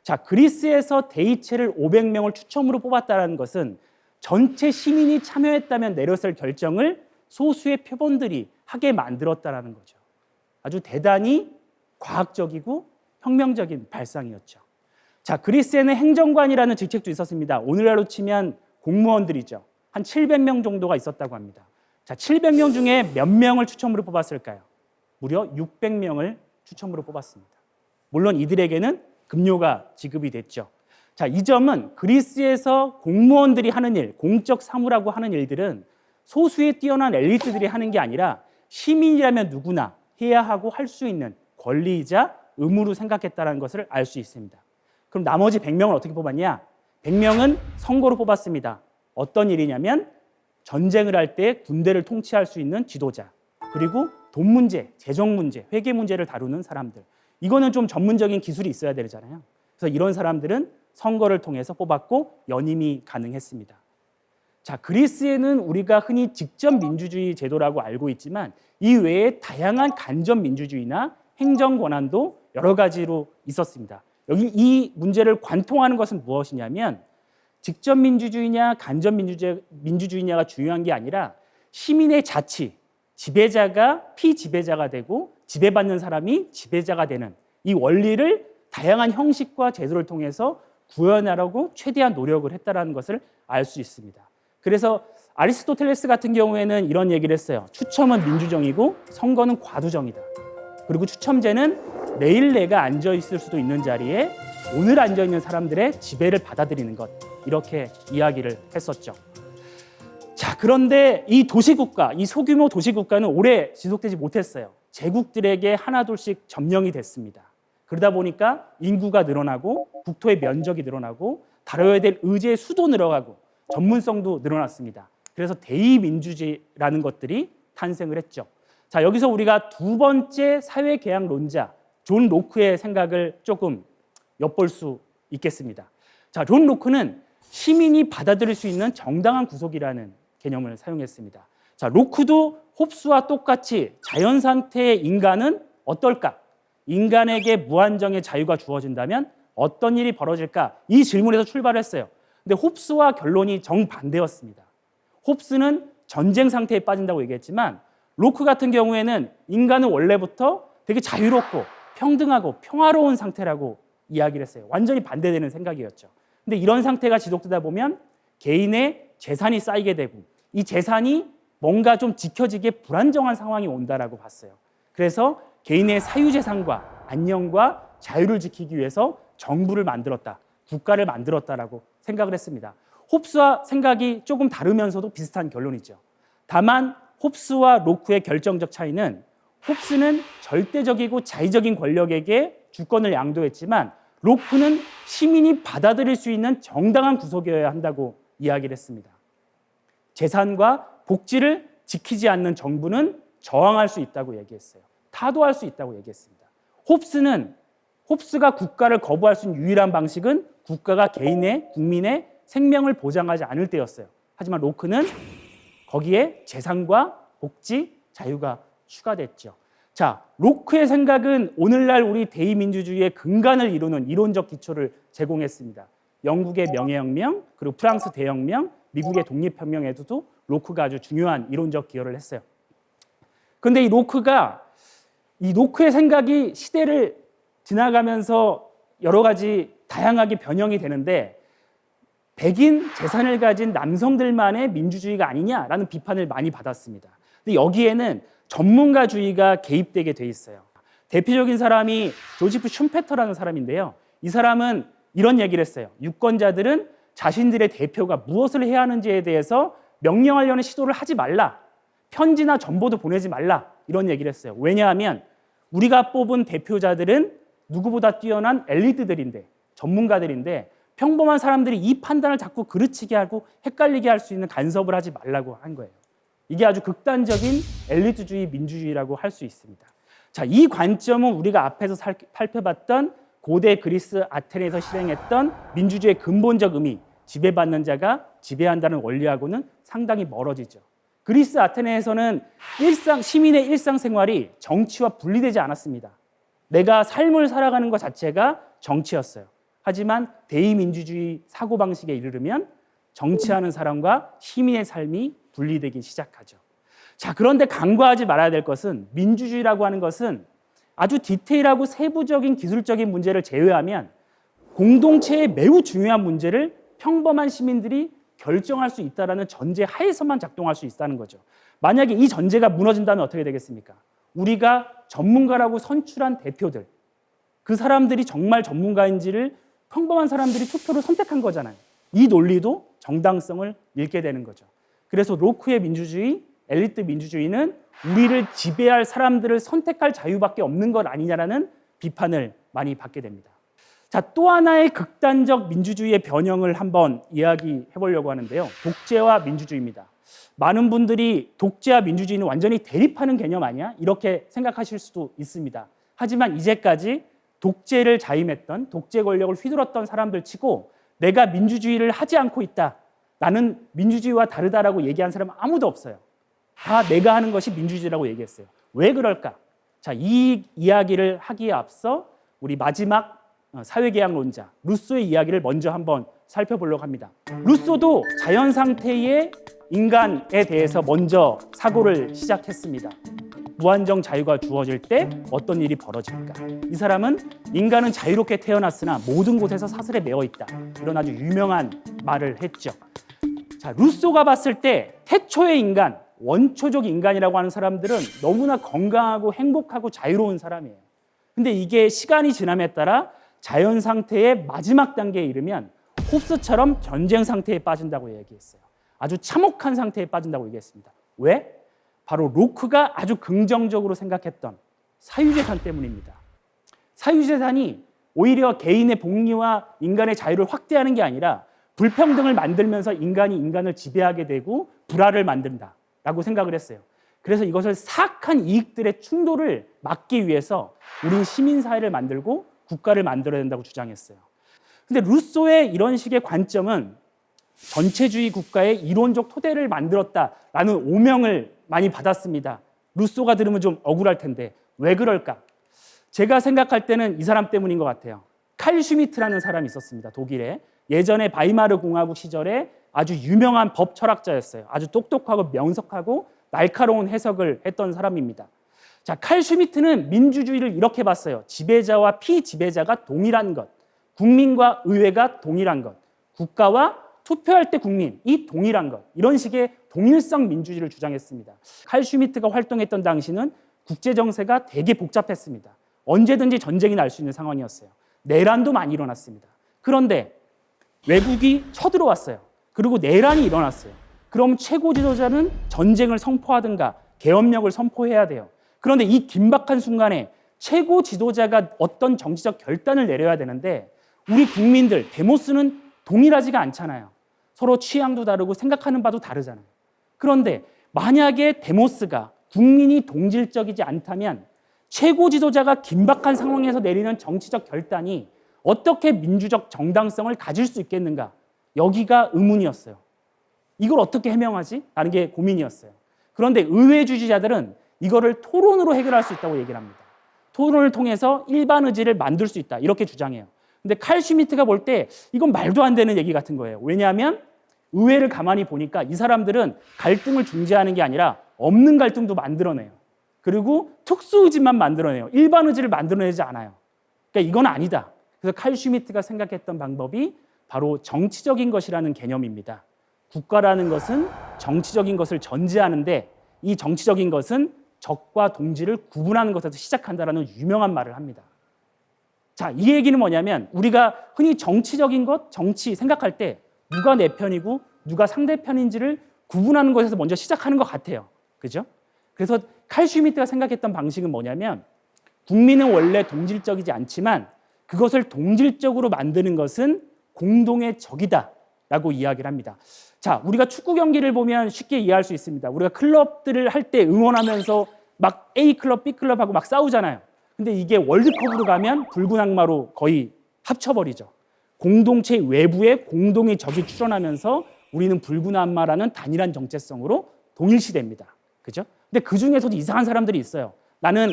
자, 그리스에서 대의체를 500명을 추첨으로 뽑았다는 것은 전체 시민이 참여했다면 내렸을 결정을 소수의 표본들이 하게 만들었다는 거죠. 아주 대단히 과학적이고 혁명적인 발상이었죠. 자, 그리스에는 행정관이라는 직책도 있었습니다. 오늘날로 치면 공무원들이죠. 한 700명 정도가 있었다고 합니다. 자, 700명 중에 몇 명을 추첨으로 뽑았을까요? 무려 600명을 추첨으로 뽑았습니다. 물론 이들에게는 급료가 지급이 됐죠. 자, 이 점은 그리스에서 공무원들이 하는 일, 공적 사무라고 하는 일들은 소수의 뛰어난 엘리트들이 하는 게 아니라 시민이라면 누구나 해야 하고 할 수 있는 권리이자 의무로 생각했다는 것을 알 수 있습니다. 그럼 나머지 100명을 어떻게 뽑았냐? 100명은 선거로 뽑았습니다. 어떤 일이냐면 전쟁을 할 때 군대를 통치할 수 있는 지도자, 그리고 돈 문제, 재정 문제, 회계 문제를 다루는 사람들. 이거는 좀 전문적인 기술이 있어야 되잖아요. 그래서 이런 사람들은 선거를 통해서 뽑았고 연임이 가능했습니다. 자, 그리스에는 우리가 흔히 직접 민주주의 제도라고 알고 있지만 이 외에 다양한 간접 민주주의나 행정 권한도 여러 가지로 있었습니다. 여기 이 문제를 관통하는 것은 무엇이냐면 직접 민주주의냐 간접 민주주의냐가 중요한 게 아니라 시민의 자치, 지배자가 피지배자가 되고 지배받는 사람이 지배자가 되는 이 원리를 다양한 형식과 제도를 통해서 구현하려고 최대한 노력을 했다는 것을 알 수 있습니다. 그래서 아리스토텔레스 같은 경우에는 이런 얘기를 했어요. 추첨은 민주정이고 선거는 과두정이다. 그리고 추첨제는 내일 내가 앉아 있을 수도 있는 자리에 오늘 앉아 있는 사람들의 지배를 받아들이는 것, 이렇게 이야기를 했었죠. 자, 그런데 이 도시국가, 이 소규모 도시국가는 오래 지속되지 못했어요. 제국들에게 하나둘씩 점령이 됐습니다. 그러다 보니까 인구가 늘어나고 국토의 면적이 늘어나고 다뤄야 될 의제의 수도 늘어가고 전문성도 늘어났습니다. 그래서 대의민주주의라는 것들이 탄생을 했죠. 자, 여기서 우리가 두 번째 사회계약론자 존 로크의 생각을 조금 엿볼 수 있겠습니다. 자, 존 로크는 시민이 받아들일 수 있는 정당한 구속이라는 개념을 사용했습니다. 자, 로크도 홉스와 똑같이 자연 상태의 인간은 어떨까? 인간에게 무한정의 자유가 주어진다면 어떤 일이 벌어질까? 이 질문에서 출발했어요. 근데 홉스와 결론이 정반대였습니다. 홉스는 전쟁 상태에 빠진다고 얘기했지만 로크 같은 경우에는 인간은 원래부터 되게 자유롭고 평등하고 평화로운 상태라고 이야기를 했어요. 완전히 반대되는 생각이었죠. 근데 이런 상태가 지속되다 보면 개인의 재산이 쌓이게 되고 이 재산이 뭔가 좀 지켜지기에 불안정한 상황이 온다라고 봤어요. 그래서 개인의 사유재산과 안녕과 자유를 지키기 위해서 정부를 만들었다, 국가를 만들었다라고 생각을 했습니다. 홉스와 생각이 조금 다르면서도 비슷한 결론이죠. 다만 홉스와 로크의 결정적 차이는 홉스는 절대적이고 자의적인 권력에게 주권을 양도했지만 로크는 시민이 받아들일 수 있는 정당한 구속이어야 한다고 이야기를 했습니다. 재산과 복지를 지키지 않는 정부는 저항할 수 있다고 얘기했어요. 타도할 수 있다고 얘기했습니다. 홉스가 국가를 거부할 수 있는 유일한 방식은 국가가 개인의 국민의 생명을 보장하지 않을 때였어요. 하지만 로크는 거기에 재산과 복지, 자유가 추가됐죠. 자, 로크의 생각은 오늘날 우리 대의민주주의의 근간을 이루는 이론적 기초를 제공했습니다. 영국의 명예혁명, 그리고 프랑스 대혁명, 미국의 독립혁명에도 로크가 아주 중요한 이론적 기여를 했어요. 그런데 이 로크의 생각이 시대를 지나가면서 여러 가지 다양하게 변형이 되는데 백인 재산을 가진 남성들만의 민주주의가 아니냐라는 비판을 많이 받았습니다. 근데 여기에는 전문가주의가 개입되게 돼 있어요. 대표적인 사람이 조지프 슌페터라는 사람인데요. 이 사람은 이런 얘기를 했어요. 유권자들은 자신들의 대표가 무엇을 해야 하는지에 대해서 명령하려는 시도를 하지 말라. 편지나 정보도 보내지 말라. 이런 얘기를 했어요. 왜냐하면 우리가 뽑은 대표자들은 누구보다 뛰어난 엘리트들인데, 전문가들인데 평범한 사람들이 이 판단을 자꾸 그르치게 하고 헷갈리게 할 수 있는 간섭을 하지 말라고 한 거예요. 이게 아주 극단적인 엘리트주의 민주주의라고 할 수 있습니다. 자, 이 관점은 우리가 앞에서 살펴봤던 고대 그리스 아테네에서 실행했던 민주주의의 근본적 의미, 지배받는 자가 지배한다는 원리하고는 상당히 멀어지죠. 그리스 아테네에서는 시민의 일상생활이 정치와 분리되지 않았습니다. 내가 삶을 살아가는 것 자체가 정치였어요. 하지만 대의민주주의 사고방식에 이르르면 정치하는 사람과 시민의 삶이 분리되기 시작하죠. 자, 그런데 간과하지 말아야 될 것은 민주주의라고 하는 것은 아주 디테일하고 세부적인 기술적인 문제를 제외하면 공동체의 매우 중요한 문제를 평범한 시민들이 결정할 수 있다는 전제 하에서만 작동할 수 있다는 거죠. 만약에 이 전제가 무너진다면 어떻게 되겠습니까? 우리가 전문가라고 선출한 대표들, 그 사람들이 정말 전문가인지를 평범한 사람들이 투표로 선택한 거잖아요. 이 논리도 정당성을 잃게 되는 거죠. 그래서 로크의 민주주의, 엘리트 민주주의는 우리를 지배할 사람들을 선택할 자유밖에 없는 것 아니냐라는 비판을 많이 받게 됩니다. 자, 또 하나의 극단적 민주주의의 변형을 한번 이야기해 보려고 하는데요. 독재와 민주주의입니다. 많은 분들이 독재와 민주주의는 완전히 대립하는 개념 아니야? 이렇게 생각하실 수도 있습니다. 하지만 이제까지 독재를 자임했던, 독재 권력을 휘둘렀던 사람들 치고 내가 민주주의를 하지 않고 있다, 나는 민주주의와 다르다라고 얘기한 사람은 아무도 없어요. 다 내가 하는 것이 민주주의라고 얘기했어요. 왜 그럴까? 자, 이 이야기를 하기에 앞서 우리 마지막 사회계약론자 루소의 이야기를 먼저 한번 살펴보려고 합니다. 루소도 자연 상태의 인간에 대해서 먼저 사고를 시작했습니다. 무한정 자유가 주어질 때 어떤 일이 벌어질까? 이 사람은 인간은 자유롭게 태어났으나 모든 곳에서 사슬에 매어 있다. 이런 아주 유명한 말을 했죠. 자, 루소가 봤을 때 태초의 인간, 원초적 인간이라고 하는 사람들은 너무나 건강하고 행복하고 자유로운 사람이에요. 근데 이게 시간이 지남에 따라 자연 상태의 마지막 단계에 이르면 홉스처럼 전쟁 상태에 빠진다고 얘기했어요. 아주 참혹한 상태에 빠진다고 얘기했습니다. 왜? 바로 로크가 아주 긍정적으로 생각했던 사유재산 때문입니다. 사유재산이 오히려 개인의 복리와 인간의 자유를 확대하는 게 아니라 불평등을 만들면서 인간이 인간을 지배하게 되고 불화를 만든다라고 생각을 했어요. 그래서 이것을 사악한 이익들의 충돌을 막기 위해서 우리는 시민사회를 만들고 국가를 만들어야 된다고 주장했어요. 근데 루소의 이런 식의 관점은 전체주의 국가의 이론적 토대를 만들었다라는 오명을 많이 받았습니다. 루소가 들으면 좀 억울할 텐데 왜 그럴까? 제가 생각할 때는 이 사람 때문인 것 같아요. 칼 슈미트라는 사람이 있었습니다. 독일에. 예전에 바이마르 공화국 시절에 아주 유명한 법 철학자였어요. 아주 똑똑하고 명석하고 날카로운 해석을 했던 사람입니다. 자, 칼 슈미트는 민주주의를 이렇게 봤어요. 지배자와 피지배자가 동일한 것, 국민과 의회가 동일한 것, 국가와 투표할 때 국민이 동일한 것, 이런 식의 동일성 민주주의를 주장했습니다. 칼 슈미트가 활동했던 당시는 국제 정세가 되게 복잡했습니다. 언제든지 전쟁이 날 수 있는 상황이었어요. 내란도 많이 일어났습니다. 그런데 외국이 쳐들어왔어요. 그리고 내란이 일어났어요. 그럼 최고 지도자는 전쟁을 선포하든가 계엄령을 선포해야 돼요. 그런데 이 긴박한 순간에 최고 지도자가 어떤 정치적 결단을 내려야 되는데 우리 국민들, 데모스는 동일하지가 않잖아요. 서로 취향도 다르고 생각하는 바도 다르잖아요. 그런데 만약에 데모스가 국민이 동질적이지 않다면 최고 지도자가 긴박한 상황에서 내리는 정치적 결단이 어떻게 민주적 정당성을 가질 수 있겠는가? 여기가 의문이었어요. 이걸 어떻게 해명하지? 라는 게 고민이었어요. 그런데 의회 주지자들은 이거를 토론으로 해결할 수 있다고 얘기를 합니다. 토론을 통해서 일반 의지를 만들 수 있다. 이렇게 주장해요. 근데 칼 슈미트가 볼 때 이건 말도 안 되는 얘기 같은 거예요. 왜냐하면 의회를 가만히 보니까 이 사람들은 갈등을 중재하는 게 아니라 없는 갈등도 만들어내요. 그리고 특수 의지만 만들어내요. 일반 의지를 만들어내지 않아요. 그러니까 이건 아니다. 그래서 칼 슈미트가 생각했던 방법이 바로 정치적인 것이라는 개념입니다. 국가라는 것은 정치적인 것을 전제하는데 이 정치적인 것은 적과 동지를 구분하는 것에서 시작한다라는 유명한 말을 합니다. 자, 이 얘기는 뭐냐면 우리가 흔히 정치적인 것, 정치 생각할 때 누가 내 편이고 누가 상대편인지를 구분하는 것에서 먼저 시작하는 것 같아요. 그죠? 그래서 칼 슈미트가 생각했던 방식은 뭐냐면 국민은 원래 동질적이지 않지만 그것을 동질적으로 만드는 것은 공동의 적이다라고 이야기를 합니다. 자, 우리가 축구 경기를 보면 쉽게 이해할 수 있습니다. 우리가 클럽들을 할 때 응원하면서 막 A 클럽, B 클럽하고 막 싸우잖아요. 근데 이게 월드컵으로 가면 붉은 악마로 거의 합쳐버리죠. 공동체 외부에 공동의 적이 출현하면서 우리는 붉은 악마라는 단일한 정체성으로 동일시됩니다. 그죠? 근데 그 중에서도 이상한 사람들이 있어요. 나는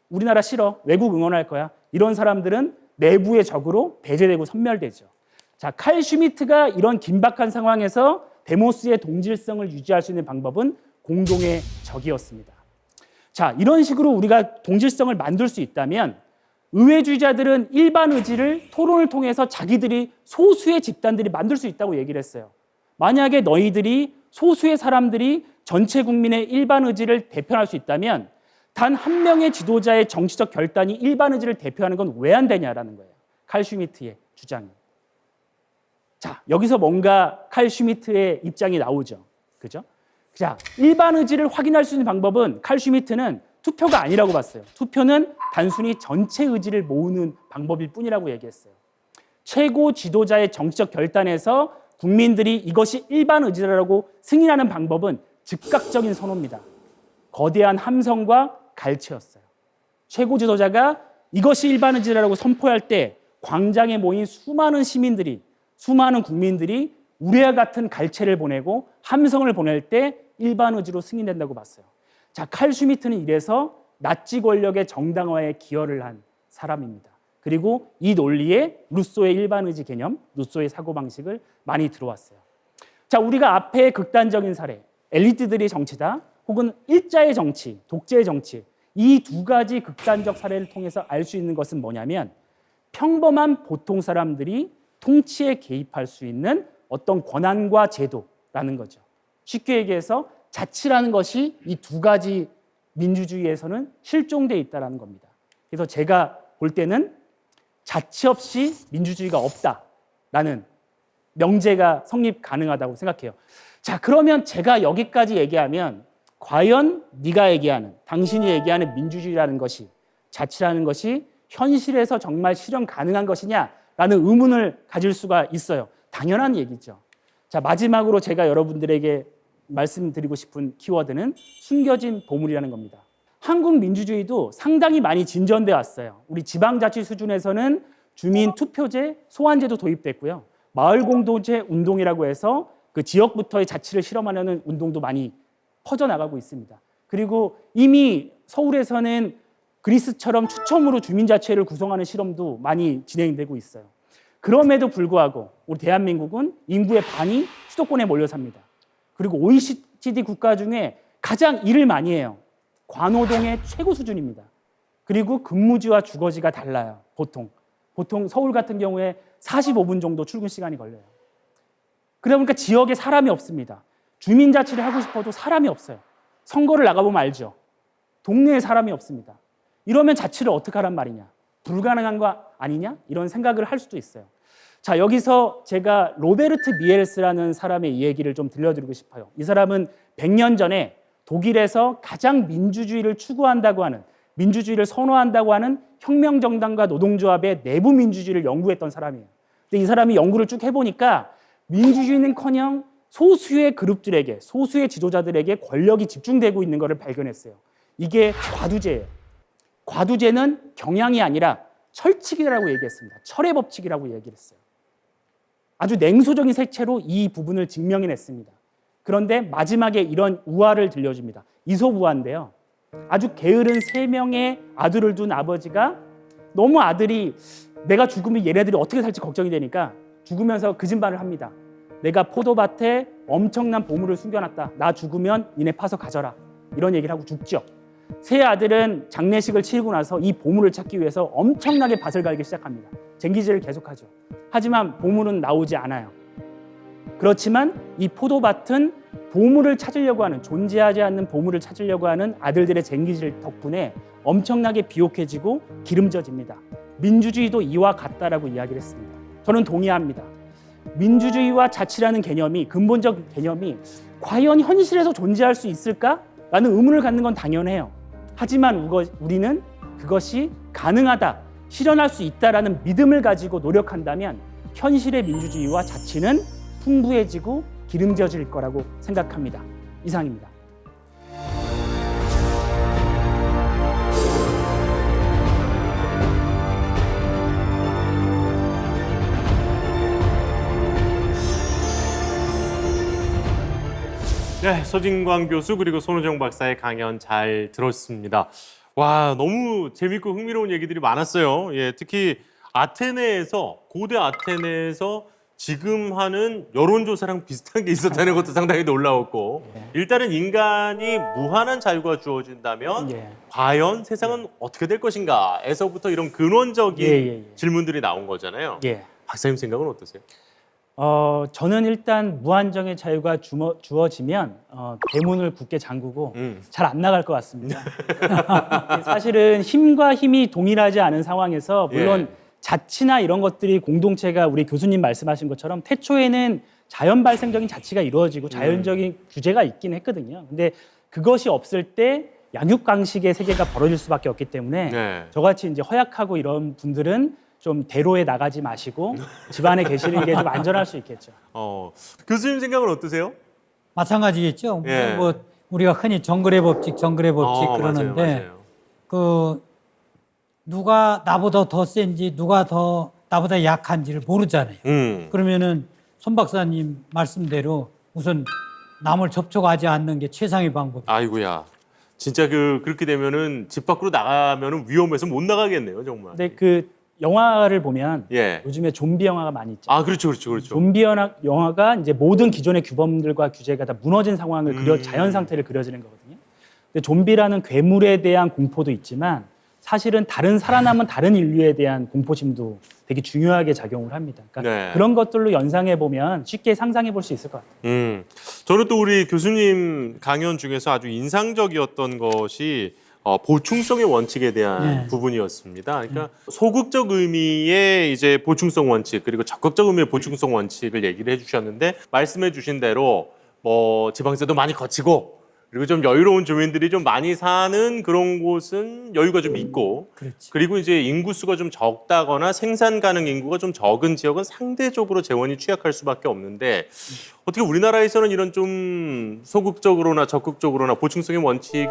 우리나라 싫어. 외국 응원할 거야. 이런 사람들은 내부의 적으로 배제되고 섬멸되죠. 자, 칼 슈미트가 이런 긴박한 상황에서 데모스의 동질성을 유지할 수 있는 방법은 공동의 적이었습니다. 자, 이런 식으로 우리가 동질성을 만들 수 있다면 의회주의자들은 일반 의지를 토론을 통해서 자기들이 소수의 집단들이 만들 수 있다고 얘기를 했어요. 만약에 너희들이 소수의 사람들이 전체 국민의 일반 의지를 대표할 수 있다면 단 한 명의 지도자의 정치적 결단이 일반 의지를 대표하는 건 왜 안 되냐라는 거예요. 칼 슈미트의 주장이. 자, 여기서 뭔가 칼 슈미트의 입장이 나오죠. 그죠? 자, 일반 의지를 확인할 수 있는 방법은 칼 슈미트는 투표가 아니라고 봤어요. 투표는 단순히 전체 의지를 모으는 방법일 뿐이라고 얘기했어요. 최고 지도자의 정치적 결단에서 국민들이 이것이 일반 의지라고 승인하는 방법은 즉각적인 선호입니다. 거대한 함성과 갈채였어요. 최고 지도자가 이것이 일반 의지라고 선포할 때 광장에 모인 수많은 시민들이, 수많은 국민들이 우레와 같은 갈채를 보내고 함성을 보낼 때 일반 의지로 승인된다고 봤어요. 자, 칼 슈미트는 이래서 나치 권력의 정당화에 기여를 한 사람입니다. 그리고 이 논리에 루소의 일반 의지 개념, 루소의 사고방식을 많이 들어왔어요. 자, 우리가 앞에 극단적인 사례, 엘리트들의 정치다, 혹은 일자의 정치, 독재의 정치, 이 두 가지 극단적 사례를 통해서 알 수 있는 것은 뭐냐면 평범한 보통 사람들이 통치에 개입할 수 있는 어떤 권한과 제도라는 거죠. 쉽게 얘기해서 자치라는 것이 이 두 가지 민주주의에서는 실종되어 있다는 겁니다. 그래서 제가 볼 때는 자치 없이 민주주의가 없다라는 명제가 성립 가능하다고 생각해요. 자, 그러면 제가 여기까지 얘기하면 과연 네가 얘기하는, 당신이 얘기하는 민주주의라는 것이, 자치라는 것이 현실에서 정말 실현 가능한 것이냐라는 의문을 가질 수가 있어요. 당연한 얘기죠. 자, 마지막으로 제가 여러분들에게 말씀드리고 싶은 키워드는 숨겨진 보물이라는 겁니다. 한국 민주주의도 상당히 많이 진전돼 왔어요. 우리 지방자치 수준에서는 주민 투표제, 소환제도 도입됐고요. 마을 공동체 운동이라고 해서 그 지역부터의 자치를 실험하려는 운동도 많이 퍼져나가고 있습니다. 그리고 이미 서울에서는 그리스처럼 추첨으로 주민자치회를 구성하는 실험도 많이 진행되고 있어요. 그럼에도 불구하고 우리 대한민국은 인구의 반이 수도권에 몰려 삽니다. 그리고 OECD 국가 중에 가장 일을 많이 해요. 관호동의 최고 수준입니다. 그리고 근무지와 주거지가 달라요. 보통 서울 같은 경우에 45분 정도 출근 시간이 걸려요. 그러다 보니까 지역에 사람이 없습니다. 주민자치를 하고 싶어도 사람이 없어요. 선거를 나가보면 알죠. 동네에 사람이 없습니다. 이러면 자치를 어떻게 하란 말이냐? 불가능한 거 아니냐? 이런 생각을 할 수도 있어요. 자, 여기서 제가 로베르트 미엘스라는 사람의 얘기를 좀 들려드리고 싶어요. 이 사람은 100년 전에 독일에서 가장 민주주의를 추구한다고 하는, 민주주의를 선호한다고 하는 혁명정당과 노동조합의 내부 민주주의를 연구했던 사람이에요. 근데 이 사람이 연구를 쭉 해보니까 민주주의는커녕 소수의 그룹들에게, 소수의 지도자들에게 권력이 집중되고 있는 것을 발견했어요. 이게 과두제예요. 과두제는 경향이 아니라 철칙이라고 얘기했습니다. 철의 법칙이라고 얘기를 했어요. 아주 냉소적인 색채로 이 부분을 증명해냈습니다. 그런데 마지막에 이런 우화를 들려줍니다. 이솝우화인데요. 아주 게으른 3명의 아들을 둔 아버지가 너무 아들이 내가 죽으면 얘네들이 어떻게 살지 걱정이 되니까 죽으면서 거짓말을 합니다. 내가 포도밭에 엄청난 보물을 숨겨놨다. 나 죽으면 니네 파서 가져라. 이런 얘기를 하고 죽죠. 세 아들은 장례식을 치르고 나서 이 보물을 찾기 위해서 엄청나게 밭을 갈기 시작합니다. 쟁기질을 계속하죠. 하지만 보물은 나오지 않아요. 그렇지만 이 포도밭은 보물을 찾으려고 하는, 존재하지 않는 보물을 찾으려고 하는 아들들의 쟁기질 덕분에 엄청나게 비옥해지고 기름져집니다. 민주주의도 이와 같다라고 이야기를 했습니다. 저는 동의합니다. 민주주의와 자치라는 개념이, 근본적 개념이 과연 현실에서 존재할 수 있을까라는 의문을 갖는 건 당연해요. 하지만 우리는 그것이 가능하다, 실현할 수 있다라는 믿음을 가지고 노력한다면 현실의 민주주의와 자치는 풍부해지고 기름져질 거라고 생각합니다. 이상입니다. 네, 서진광 교수 그리고 손호정 박사의 강연 잘 들었습니다. 와, 너무 재밌고 흥미로운 얘기들이 많았어요. 예, 특히 아테네에서, 고대 아테네에서 지금 하는 여론조사랑 비슷한 게 있었다는 것도 상당히 놀라웠고, 일단은 인간이 무한한 자유가 주어진다면 과연 세상은 어떻게 될 것인가에서부터 이런 근원적인 질문들이 나온 거잖아요. 박사님 생각은 어떠세요? 저는 일단 무한정의 자유가 주어지면 대문을 굳게 잠그고 잘 안 나갈 것 같습니다. 사실은 힘과 힘이 동일하지 않은 상황에서 물론 자치나 이런 것들이 공동체가 우리 교수님 말씀하신 것처럼 태초에는 자연 발생적인 자치가 이루어지고 자연적인 규제가 있긴 했거든요. 근데 그것이 없을 때 양육강식의 세계가 벌어질 수밖에 없기 때문에 저같이 이제 허약하고 이런 분들은 좀 대로에 나가지 마시고 집안에 계시는 게 좀 안전할 수 있겠죠. 교수님 생각은 어떠세요? 마찬가지겠죠. 뭐 우리가 흔히 정글의 법칙 그러는데 맞아요. 그 누가 나보다 더 센지 누가 더 나보다 약한지를 모르잖아요. 그러면은 손 박사님 말씀대로 우선 남을 접촉하지 않는 게 최상의 방법. 아이고야, 진짜 그렇게 되면은 집 밖으로 나가면은 위험해서 못 나가겠네요, 정말. 근데 그 영화를 보면 요즘에 좀비 영화가 많이 있죠. 아, 그렇죠. 좀비 영화가 이제 모든 기존의 규범들과 규제가 다 무너진 상황을 자연 상태를 그려지는 거거든요. 근데 좀비라는 괴물에 대한 공포도 있지만 사실은 다른 살아남은 다른 인류에 대한 공포심도 되게 중요하게 작용을 합니다. 그러니까 그런 것들로 연상해 보면 쉽게 상상해 볼 수 있을 것 같아요. 저는 또 우리 교수님 강연 중에서 아주 인상적이었던 것이 보충성의 원칙에 대한 부분이었습니다. 그러니까 소극적 의미의 이제 보충성 원칙 그리고 적극적 의미의 보충성 원칙을 얘기를 해주셨는데 말씀해주신 대로 뭐 지방세도 많이 거치고 그리고 좀 여유로운 주민들이 좀 많이 사는 그런 곳은 여유가 좀 있고, 그렇지. 그리고 이제 인구수가 좀 적다거나 생산 가능 인구가 좀 적은 지역은 상대적으로 재원이 취약할 수밖에 없는데, 어떻게 우리나라에서는 이런 좀 소극적으로나 적극적으로나 보충성의 원칙이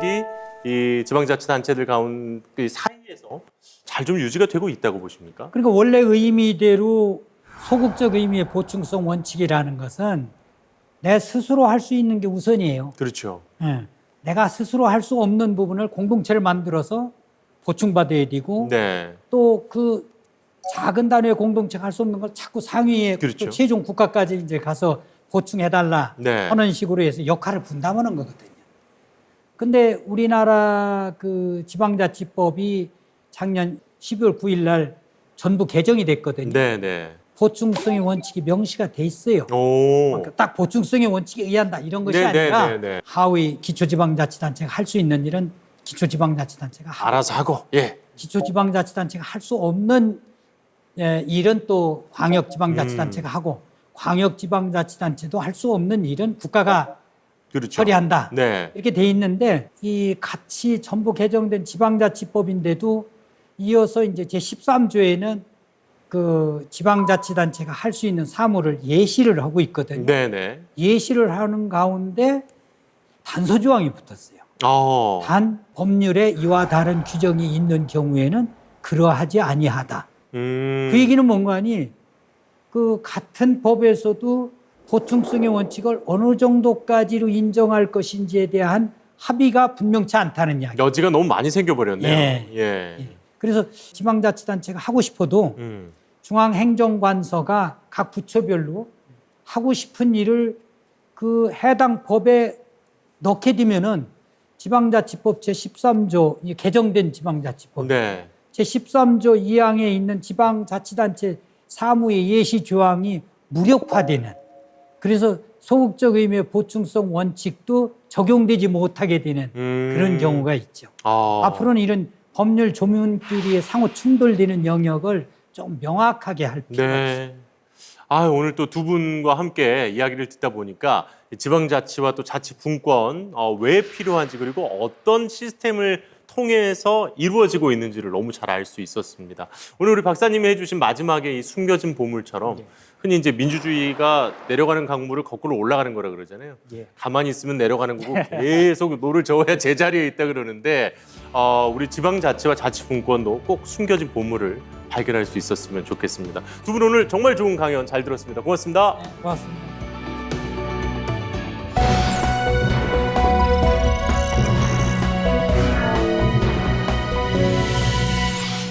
이 지방자치단체들 가운데 사이에서 잘 좀 유지가 되고 있다고 보십니까? 그러니까 원래 의미대로 소극적 의미의 보충성 원칙이라는 것은 내 스스로 할 수 있는 게 우선이에요. 그렇죠. 예. 내가 스스로 할 수 없는 부분을 공동체를 만들어서 보충받아야 되고 네. 또 그 작은 단위의 공동체가 할 수 없는 걸 자꾸 상위에 그렇죠. 또 최종 국가까지 이제 가서 보충해달라 네. 하는 식으로 해서 역할을 분담하는 거거든요. 근데 우리나라 그 지방자치법이 작년 12월 9일 날 전부 개정이 됐거든요. 네, 네. 보충성의 원칙이 명시가 돼 있어요. 오. 그러니까 딱 보충성의 원칙에 의한다 이런 것이 네, 아니라 네, 네, 네. 하위 기초지방자치단체가 할 수 있는 일은 기초지방자치단체가 하고 알아서 하고. 예. 기초지방자치단체가 할 수 없는 일은 또 광역지방자치단체가 하고 광역지방자치단체도 할 수 없는 일은 국가가 그렇죠. 처리한다. 네. 이렇게 돼 있는데 이 같이 전부 개정된 지방자치법인데도 이어서 이제 제13조에는 그 지방자치단체가 할 수 있는 사무를 예시를 하고 있거든요. 네, 네. 예시를 하는 가운데 단서 조항이 붙었어요. 어. 단 법률에 이와 다른 규정이 있는 경우에는 그러하지 아니하다. 그 얘기는 뭔가 하니 그 같은 법에서도 보충성의 원칙을 어느 정도까지로 인정할 것인지에 대한 합의가 분명치 않다는 이야기. 여지가 너무 많이 생겨버렸네요. 예. 예. 그래서 지방자치단체가 하고 싶어도 중앙행정관서가 각 부처별로 하고 싶은 일을 그 해당 법에 넣게 되면은 지방자치법 제13조 개정된 지방자치법 네. 제13조 2항에 있는 지방자치단체 사무의 예시 조항이 무력화되는, 그래서 소극적 의미의 보충성 원칙도 적용되지 못하게 되는 그런 경우가 있죠. 앞으로는 이런 법률 조문끼리의 상호 충돌되는 영역을 좀 명확하게 할 필요가 있습니다. 네. 오늘 또 두 분과 함께 이야기를 듣다 보니까 지방자치와 또 자치분권 왜 필요한지, 그리고 어떤 시스템을 통해서 이루어지고 있는지를 너무 잘 알 수 있었습니다. 오늘 우리 박사님이 해주신 마지막에 이 숨겨진 보물처럼 흔히 이제 민주주의가 내려가는 강물을 거꾸로 올라가는 거라 그러잖아요. 예. 가만히 있으면 내려가는 거고 계속 노를 저어야 제자리에 있다 그러는데 우리 지방자치와 자치분권도 꼭 숨겨진 보물을 발견할 수 있었으면 좋겠습니다. 두 분 오늘 정말 좋은 강연 잘 들었습니다. 고맙습니다. 고맙습니다.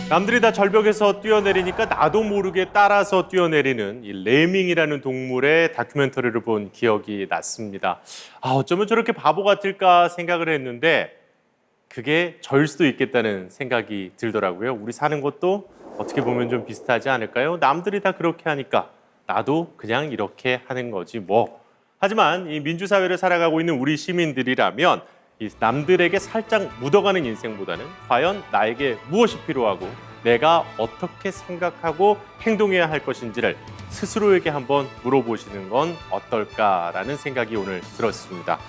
남들이 다 절벽에서 뛰어내리니까 나도 모르게 따라서 뛰어내리는 이 레밍이라는 동물의 다큐멘터리를 본 기억이 났습니다. 어쩌면 저렇게 바보 같을까 생각을 했는데 그게 저일 수도 있겠다는 생각이 들더라고요. 우리 사는 것도 어떻게 보면 좀 비슷하지 않을까요? 남들이 다 그렇게 하니까 나도 그냥 이렇게 하는 거지 뭐. 하지만 이 민주사회를 살아가고 있는 우리 시민들이라면 이 남들에게 살짝 묻어가는 인생보다는 과연 나에게 무엇이 필요하고 내가 어떻게 생각하고 행동해야 할 것인지를 스스로에게 한번 물어보시는 건 어떨까라는 생각이 오늘 들었습니다.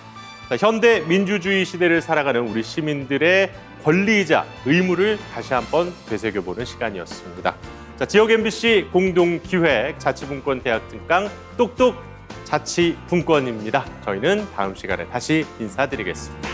자, 현대 민주주의 시대를 살아가는 우리 시민들의 권리이자 의무를 다시 한번 되새겨보는 시간이었습니다. 자, 지역 MBC 공동기획 자치분권 대학 특강 똑똑 자치분권입니다. 저희는 다음 시간에 다시 인사드리겠습니다.